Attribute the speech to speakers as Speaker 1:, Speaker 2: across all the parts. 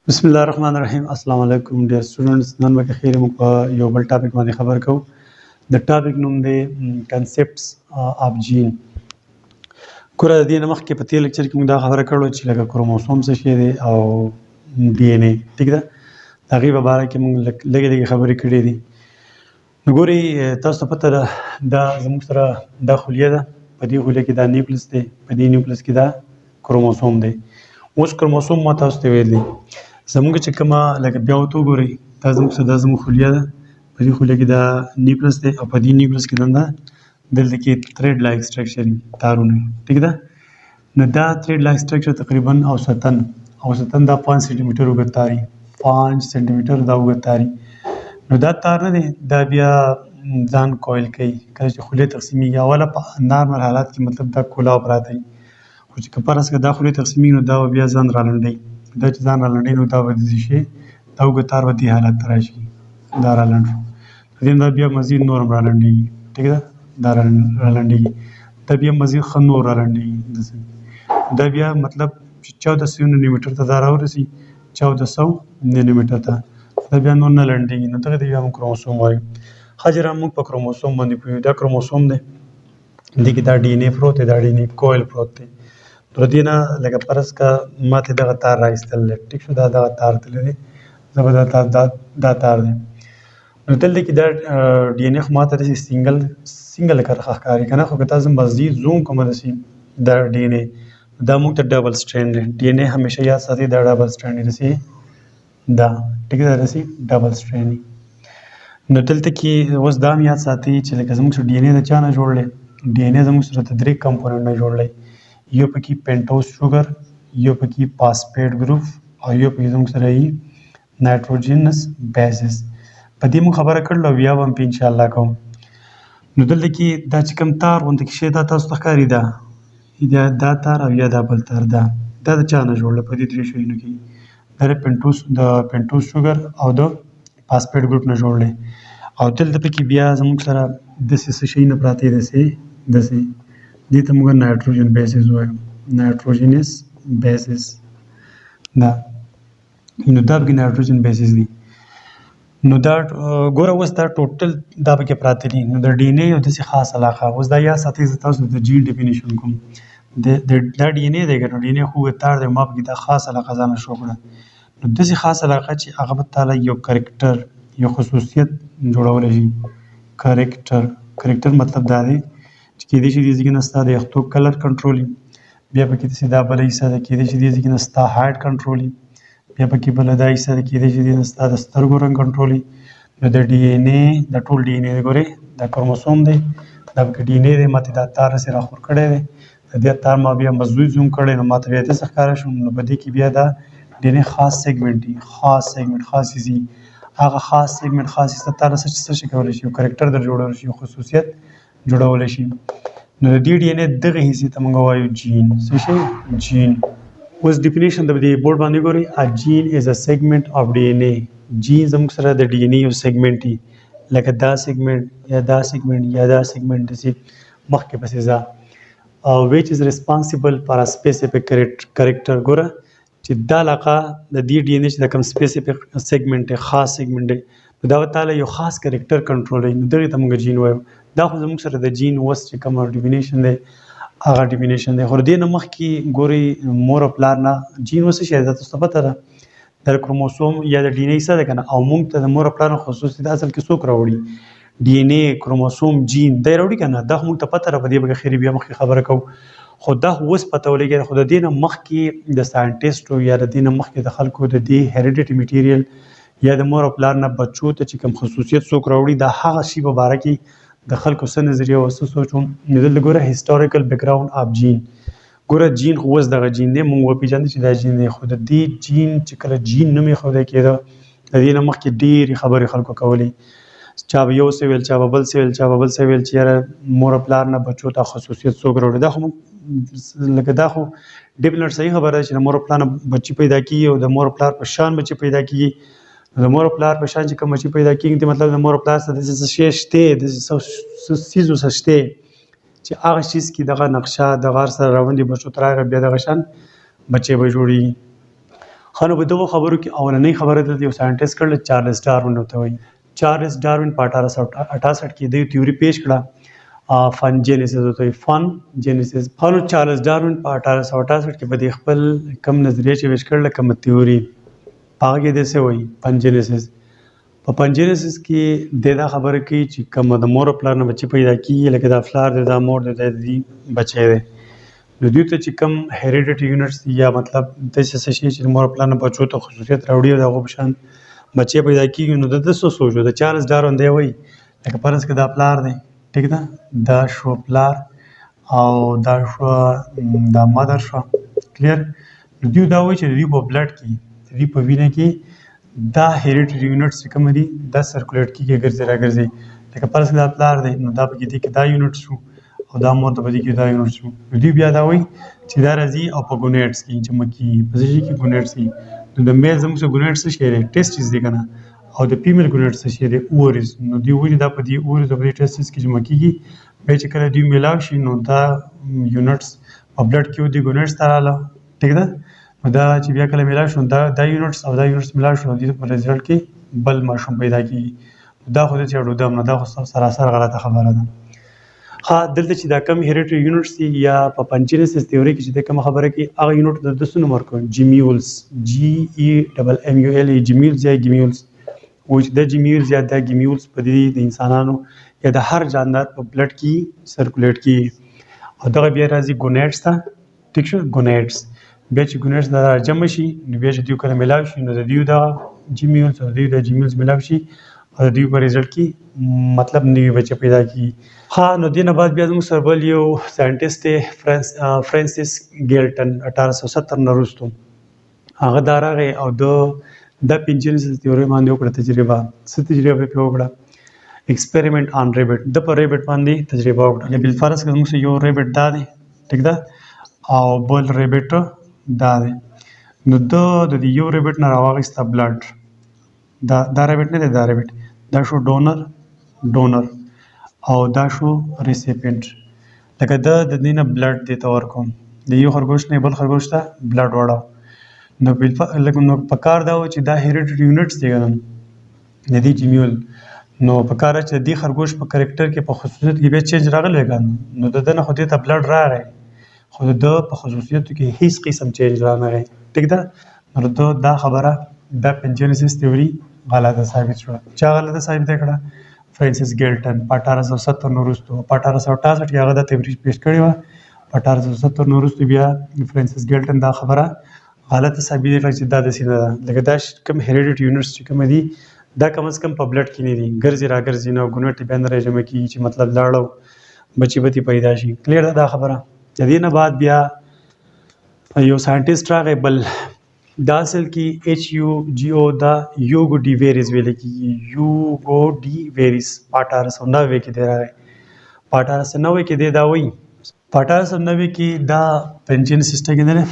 Speaker 1: بسم الله الرحمن الرحیم. السلام علیکم ډیر سټوډنټس. نن به خیر موږ په یو بل ټاپک باندې خبر کوو. د ټاپک نوم دی کنسپټس اف جین. ګوره د دې نه مخکې په تېر لیکچر کې موږ دا خبره کړو چې لکه کروموسوم څه شی دی او ډي ان اے. ټیک ده، د هغې په باره کې موږ لږې لږې خبرې کړې دي. نو ګورئ تاسو ته پته ده دا زموږ سره دا خلیه ده، په دې خلیه کې دا نیوکلس دی، په دې نیوکلس کې دا کروموسوم دی. اوس کروموسوم ما تاسو ته ویل دي زموږ چې کومه لکه بیا ورته وګورئ دا زموږ خلیه ده، په دې خلیه کې دا نیوکلس دی او په دې نیوکلس کې دلته کې تھریډ لایک سټرکچر تارونه. ټیک ده، نو دا تھریډ لایک سټرکچر تقریبا اوسطن دا 5 سانتي میټر اوږد تاري، 5 سانتي میټر دا اوږد تاري. نو دا تار نه دی، دا بیا ځان کویل کوي کله چې خلیه تقسیمیږي. اوله په نارمل حالات کې مطلب دا کولاو پراته وي، خو چې که فرض کړه دا خلیه تقسیمیږي نو دا به بیا ځان رالنډوي. دا چې ځان رالنډوي نو دا به داسې شي، دا اوږد تار به دې حالت ته راشي، دا رالنډ شو. د دې نه دا بیا مزید نور هم رالنډېږي. ټیک ده، دا رالنډېږي، دا بیا مزید ښه نور رالنډېږي. دا بیا مطلب چې 1400 نانو میټر ته دا راورسي، 1400 نانو میټر ته دا بیا نور نه لنډېږي. نو دغه ته بیا موږ کروموسوم وایو. ښه جره موږ په کروموسوم باندې پوهېږو. دا کروموسوم دی، دې کې دا ډي ان اے پروت دی، دا ډي ان اے کویل پروت دی. نو د دې نه لکه فرض کړه ما ته دغه تار راایستل دی. ټیک شو، دا دغه تار تللی دی، زه به دا تار دی. نو دلته کې دا ډي ان اے خو ما ته داسې سنګل ښکاري که نه، خو که تاسو مزید زوم کومه داسې دا ډي ان اے دا موږ ته ډبل سټرینډ دی. ډي ان اے همیشه یاد ساتئ دا ډبل سټرینډ دی، داسې دا ټیک ده، داسې ډبل سټرینډ دی. نو دلته کې اوس دا هم یاد ساتئ چې لکه زموږ سره ډي ان اے د چا نه جوړ دی؟ ډي ان اے زموږ سره د 3 کمپوننټ نه جوړ دی. یو پکې پینټوز شوګر، یو پکې فاسفیټ ګروپ او یو پکې زموږ سره یي نایټروجنس بیسز. په دې موږ خبره کړله او بیا به هم پې انشاءالله کوم. نو دلته کې دا چې کوم تار غوندې کې شی دا تاسو ته ښکاري، دا تار او یا دا بل تار، دا د چا نه جوړ دی؟ په دې 3 شیانو کې دا د پینټوز شوګر او د فاسفیټ ګروپ نه جوړ دی. او دلته پکې بیا زموږ سره داسې څه شی نه پراته دي، داسې دې ته موږ نایټروجن بیسز وایو، نایټروجنس بیسز. دا نو دا پکې نایټروجن بیسز دي. نو دا ګوره اوس دا ټوټل دا پکې پراته دي. نو د ډي ان اے یو داسې خاص علاقه، اوس دا یاد ساتئ زه تاسو د جین ډیفینیشن کوم. دا ډي ان اے دی که نو ډي ان اے خو تار دی، ما پکې دا خاص علاقه ځانه شو کړه. نو داسې خاص علاقه چې هغه به تعالی یو کرکټر یو خصوصیت جوړولی شي. کرکټر مطلب دا دی چې کېدای شي دې ځای کې نه ستا د یخطوب کلر کنټرولي، بیا پکې داسې دا بله حصه ده کېدای شي دې ځای کې نه ستا هایټ کنټرولي، بیا پکې بله دا حصه ده کېدای شي دې نه ستا د سترګو رنګ کنټرولي. نو د ډي ان اے د ټول ډي ان اے ګورئ دا کروموسوم دی، دا پکې ډي ان اے دی. ما ته دا تار هسې راخور کړی دی، د دې تار ما بیا مضبوط زوم کړی، نو ما ته بیا داسې ښکاره شو. نو په دې کې بیا دا ډي ان اے خاص سیګمنټ دي، خاص حصې. هغه خاص سیګمنټ خاص حصه تعالی څه شي کولی شي؟ یو کرکټر در جوړولی شي، یو خصوصیت جوړولی شي. نو د دې ډي ان اے دغه حصې ته موږ وایو جین. څه شی؟ جین. اوس ډیفینیشن د دې بورډ باندې ګورئ. ا جین از ا سیګمنټ اف ډي ان اے. جین زموږ سره د ډي ان اے یو سیګمنټ دی، لکه دا سیګمنټ یا دا سیګمنټ یا دا سیګمنټ داسې مخکې پسې ځه. which is responsible for a specific character. ګوره چې دا علاقه د دې ډي ان اے چې د کوم سپیسیفیک سیګمنټ دی، خاص سیګمنټ دی، نو دا تعالی یو خاص کرکټر کنټرولوي. نو دغې ته موږ جین وایو. دا خو زموږ سره د جین اوس چې کوم ډیفینیشن دی هغه ډیفینیشن دی. خو د دې نه مخکې ګورئ مور او پلار نه جین اوس څه شی دی؟ دا تاسو ته پته ده د کروموسوم یا د ډي ان اے حصه ده که نه، او موږ ته د مور او پلار نه خصوصیت اصل کې څوک راوړي؟ ډي ان اے، کروموسوم، جین دی راوړي که نه؟ دا خو موږ ته پته ده، په دې به خیر بیا مخکې خبره کوو. خو دا اوس پته ولګېده. خو د دې نه مخکې د ساینټسټو یا د دې نه مخکې د خلکو د دې هیریډیټي میټیریل یا د مور او پلار نه بچو ته چې کوم خصوصیت څوک راوړي، دا هغه شي په باره کې د خلکو څه نظریه او څه سوچ و. نو دلته ګوره هسټوریکل بیکګراوند اف جین. ګوره جین خو اوس دغه جین دی، موږ وپېژندو چې دا جین دی. خو د دې جین چې کله جین نوم ایښودی کېده، د دې نه مخکې ډېرې خبرې خلکو کولې. چا به یو څه ویل، چا به بل څه ویل، چا به بل څه ویل چې یاره مور او پلار نه بچو ته خصوصیت څوک راوړي. دا خو لکه دا خو ډیفینټ صحیح خبره ده چې د مور او پلار نه بچي پیدا کېږي او د مور او پلار په شان بچي پیدا کېږي. د مور او پلار په شان چې کوم بچي پیدا کېږي، ته مطلب د مور او پلار سره داسې څه شی شته، داسې څه څیز ورسره شته چې هغه چیز کې دغه نقشه دغه سره راوندي بچو تر هغه بیا دغه شان بچی به جوړېږي. خو نو په دغو خبرو کې اولنۍ خبره د یو ساینټیست کړل چارلز ډاروین ورته وایي. چارلز ډاروین په 1868 کې د تیوري پیش کړه فن جینیسیس ورته وایي فن جینیسیس. خو نو چارلز ډاروین په 1868 کې په دې خپل کم نظریه چې پیش کړل کوم تیوري هغه کې د څه وایي فن جینیسیس. په پنجینیسیس کې د دا خبره کوي چې کوم د مور او پلار نه بچي پیدا کیږي لکه دا پلار دی دا مور دی دا دی بچی دی نو دوی ته چې کوم هیریډیټي یونټس یا مطلب داسې شي چې مور او پلار نه بچو ته خصوصیت راوړي او د هغو په شان بچی پیدا کیږي نو د ده څه سوچ و د چارلز ډاروین دی وایي لکه فرض کړه دا پلار دی ټیک ده دا شو پلار او دا شو دا مادر شو کلیر نو دوی دا وایي چې د دوی په بلډ کې د دوی په وینه کې دا هیریډیټي یونټس چې کوم دي دا سرکولیټ کېږي ګرځي راګرځي لکه فرض کړه دا پلار دی نو دا پکې دی کې دا یونټ شو او دا مور ته په دې کې دا یونټ شو نو دوی بیا دا وایي چې دا راځي او په ګونیټس کې جمع کېږي په څه شي کې ګونیټس کې نو د میل زموږ څه ګونیټس څه شی دی ټیسټس دی که نه او د فیمیل ګونیټس څه شی دی اووریز نو دوی وایي دا په دې اووریز او په دې ټیسټس کې جمع کېږي بیا چې کله دوی میلاو شي نو دا یونټس په بلډ کې ودي ګونیټس ته راغله ټیک ده دا چې بیا کله میلاو شو دا یونټس او دا یونټس میلاو شو د په رزلټ کې بل ماشوم پیدا کیږي دا خو د چاړو دم نه دا خو سراسر غلطه خبره ده. ها دلته چې دا کم هیریډیټي یونټس دي یا په پنجینیسیس تیوري کې چې د کوم خبره کې هغه یونټ د دسو نمبر کو جیمیولز جی ای ډبل ام یو ال جیمیولز یا گیمیولز و چې د جیمیولز یا د گیمیولز په دې د انسانانو یا د هر جاندار په بلډ کې سرکولیټ کیږي او دغه بیا راځي ګونیټس ته ټیک شو ګونیټس بیا چې ګونیټس دا جمع شي نو بیا چې دوی کله میلاو شي نو د دوی دا جیمیولز او دوی د جیمیولز میلاو شي او د دوی په رزلټ کې مطلب نوي بچه پیدا کیږي. ها نو دې نه بعد بیا زموږ سره بل یو ساینټیست دی فرانسیس ګیلټن 1870 نه وروستو هغه دا راغی او د پنجینیسیس تیوري باندې وکړه تجربه څه تجربه پرې وکړه ایکسپریمنټ آن ریبټ د په ریبټ باندې تجربه وکړه یا بالفرض که زموږ یو ریبټ دا دی ټیک ده او بل ریبټ دا دی نو د دې یو ریبټ نه راواغسته بلډ دا ریبټ نه دی دا ریبټ دا شو ډونر او دا شو ریسیپینټ لکه د دې نه بلډ دی ته ورکوم د یو خرګوش نه بل خرګوش ته بلډ وړه نو لکه نو په کار دا و چې دا هیریډیټي یونټس دی د دې جیمیول نو په کار چې د دې خرګوش په کرکټر کې په خصوصیت کې بیا چینج راغلی نو د ده نه خو دې ته بلډ راغی خو د په خصوصیتو کې هیڅ قسم چینج رانغی ټیک ده نو د دا خبره د پنجینیسیس تیوري غلطه ثابت شوه چا غلطه ثابت کړه فرانسیس ګیلټن په 1870 نه وروستو په 1868 کې هغه دا تیوري پیش کړې وه په 1870 نه وروستو بیا فرانسیس ګیلټن دا خبره غلطه ثابت کړه چې دا داسې نه ده لکه دا کوم هیریډیټي یونټس چې کوم دي دا کم از کم په بلډ کې نه دي ګرځي راګرځي نه ګونټې بیا نه راجمع کېږي چې مطلب لاړو بچي بتي پیدا شي کلیر ده دا خبره. د دې نه بعد بیا یو ساینټیست راغی بل دا اصل کې ایچ یو جی او دا یوګو ډي ویریس ویل کېږي یوګو ډي ویریس په 1890 کې دی راغی په 1890 کې دی دا وایي په 1890 کې دا پنجینیسیس ته کې دی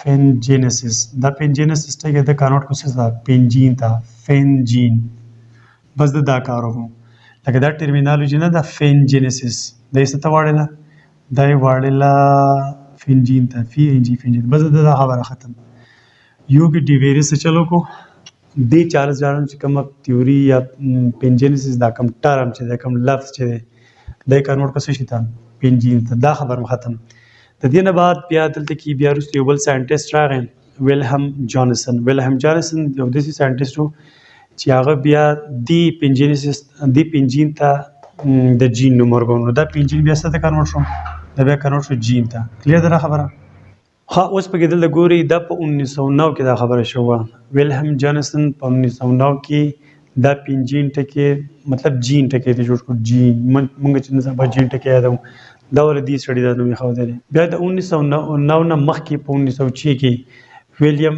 Speaker 1: فینجینیسیس دا پنجینیسیس ته کې د کانوټ کوشش دا پنجین تا فینجین بس دا کار وکړو لکه دا ټرمینالوجي نه دا فینجینیسیس دا یې څه ته واړېله دا یې واړېله فینجین ته فینجین بس دا خبره ختم یو کې ډي ویریس چلو کو دې چارلز ډاروین چې کوم تیوري یا پنجینیسیس دا کوم ټرم چې دا کوم لفظ چې دی دا کنورټ په څه شي ته پنجین ته دا خبره ختم. د دې نه بعد بیا دلته کې بیا وروسته یو بل ساینټیست راغی ویلهم جانسن یو داسې ساینټیست و چې هغه بیا دې پنجینیسیس دې پنجین ته د جین نوم ورکړ نو دا پنجین بیا څه ته کنورټ شو دا بیا کنورټ شو جین ته کلیر ده خبره. ها اوس پکې دلته ګوري دا په 1909 کې دا خبره شوه ویلهم جانسن په 1909 کې دا پنجین ټکی مطلب جین ټکی دی جوړ کړ جین مونږ چې نه سبا جین ټکی یادو دا ول دې سړی دا نوم خو دی بیا د 1909 نه مخکې په 1906 کې ویلیام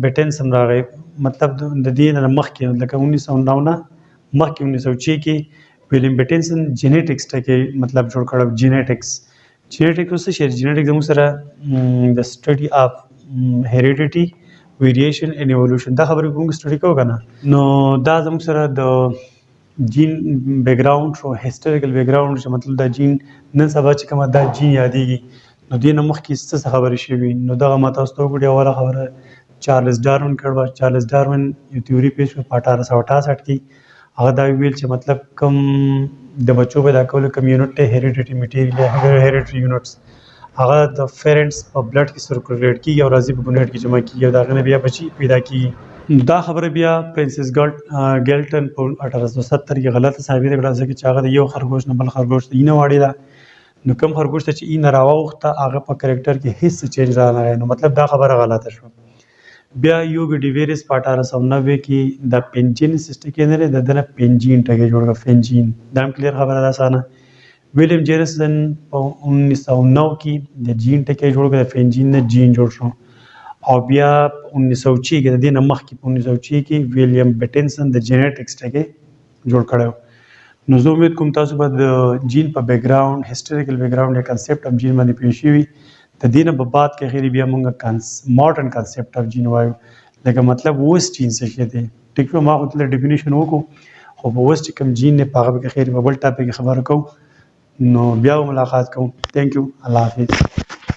Speaker 1: بیټنسن راغی مطلب د دې نه مخکې لکه 1909 نه مخکې 1906 کې ویلیام بیټنسن جینیټکس ټکی مطلب جوړ کړو جینیټکس څه شی جینیټکس زموږ سره د سټډي اف هیریډیټي ویریشن ان ایوولوشن دا خبرې کوم سټډي کوو کنه نو دا زموږ سره د جین بیک گراوند شو هیستوریکل بیک گراوند چې مطلب دا جین نن سبا چې کومه دا جین یادېږي نو دې نه مخکې څه خبرې شوي نو دغه ما تاسو ته وګورئ اوله خبره چارلز ډاروین کړو. چارلز ډاروین یو تیوري پیش کړ په 1868 کې. هغه دا ویل چې مطلب کوم د بچو پیدا کولو کوم یونټ ته هیریډیټي میټیریل هیریډیټي یونټس هغه د پیرنټس په بلډ کې سرکولیټ کیږي او راځي په بونیټ کې جمع کیږي او دا غنه بیا بچي پیدا کیږي. دا خبره بیا پرنسس ګیلټن په 1870 کې غلطه ثابت کړه ځکه چې هغه د یو خرګوش نه بل خرګوش ته نه واړی دا نو کوم خرګوش ته چې نه راوخته هغه په کریکټر کې هیڅ چینج را نه نو مطلب دا خبره غلطه شو. بیا یوګ ډیویریس په 1890 کې د پنجین سیسټم کې نه د دنه پنجین ټکی جوړ کړ پنجین دا هم کلیر خبره ده اسانه. ویلیام جیرسن په 1909 کې د جین ټکی جوړ کړ د پنجین نه جین جوړ شو او بیا 1906 کې د دې نه مخکې په 1906 کې ویلیام بیټنسن د جینټکس ټکی جوړ کړو. نو زه امید کوم تاسو به د جین په بیک گراوند هیستوریکل بیک گراوند یا کنسپټ اف جین باندې پوه شئ. د دې نه په بعد کې خیری بیا مونږه ماډرن کنسپټ اف جین وایو لکه مطلب اوس جین څه شي دی. ټیک نو ما خو ته ډیفینیشن وکړو خو په اوس چې کوم جین نه په هغه کې خیری په بل ټاپک خبرو کوو نو بیا ملاقات کوو. تھینک یو. الله حافظ.